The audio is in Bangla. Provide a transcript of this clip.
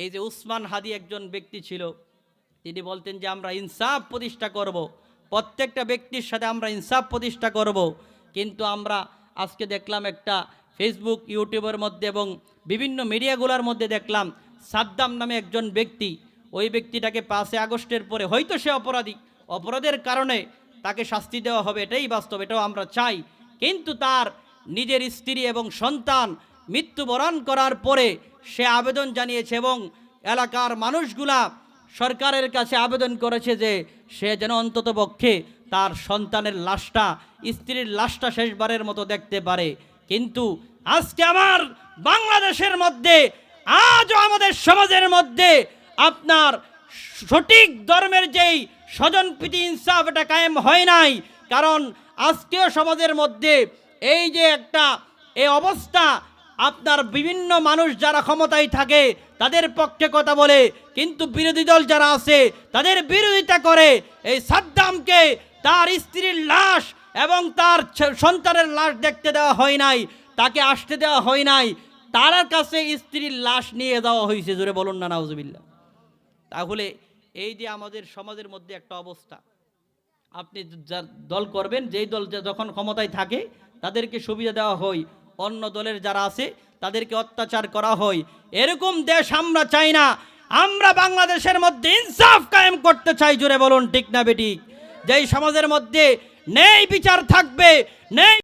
এই যে উসমান হাদি একজন ব্যক্তি ছিল, তিনি বলতেন যে আমরা ইনসাফ প্রতিষ্ঠা করব, প্রত্যেকটা ব্যক্তির সাথে আমরা ইনসাফ প্রতিষ্ঠা করব। কিন্তু আমরা আজকে দেখলাম একটা ফেসবুক ইউটিউবের মধ্যে এবং বিভিন্ন মিডিয়াগুলোর মধ্যে দেখলাম সাদ্দাম নামে একজন ব্যক্তি, ওই ব্যক্তিটাকে 5 আগস্টের পরে হয়তো সে অপরাধী, অপরাধের কারণে তাকে শাস্তি দেওয়া হবে, এটাই বাস্তব, এটাও আমরা চাই। কিন্তু তার নিজের স্ত্রী এবং সন্তান মৃত্যুবরণ করার পরে সে আবেদন জানিয়েছে এবং এলাকার মানুষগুলা সরকারের কাছে আবেদন করেছে যে সে যেন অন্ততপক্ষে তার সন্তানের লাশটা, স্ত্রীর লাশটা শেষবারের মতো দেখতে পারে। কিন্তু আজকে আমার বাংলাদেশের মধ্যে, আজও আমাদের সমাজের মধ্যে আপনার সঠিক ধর্মের যেই স্বজনপ্রীতি ইনসাফ, এটা কায়েম হয় নাই। কারণ আজকেও সমাজের মধ্যে এই যে একটা এই অবস্থা, আপনার বিভিন্ন মানুষ যারা ক্ষমতায় থাকে তাদের পক্ষে কথা বলে, কিন্তু বিরোধী দল যারা আছে তাদের বিরোধিতা করে। এই সাদ্দামকে তার স্ত্রীর লাশ এবং তার সন্তানের লাশ দেখতে দেওয়া হয় নাই, তাকে আসতে দেওয়া হয় নাই, তার কাছে স্ত্রীর লাশ নিয়ে দেওয়া হয়েছে। জোরে বলুন না নাউজুবিল্লাহ। তাহলে এই যে আমাদের সমাজের মধ্যে একটা অবস্থা, আপনি যার দল করবেন, যেই দল যখন ক্ষমতায় থাকে তাদেরকে সুবিধা দেওয়া হয়, অন্য দলের যারা আছে তাদেরকে অত্যাচার করা হয়। এরকম দেশ আমরা চাই না। আমরা বাংলাদেশের মধ্যে ইনসাফ কায়েম করতে চাই। জোরে বলুন ঠিক না বেঠিক? যেই সমাজের মধ্যে ন্যায় বিচার থাকবে, ন্যায়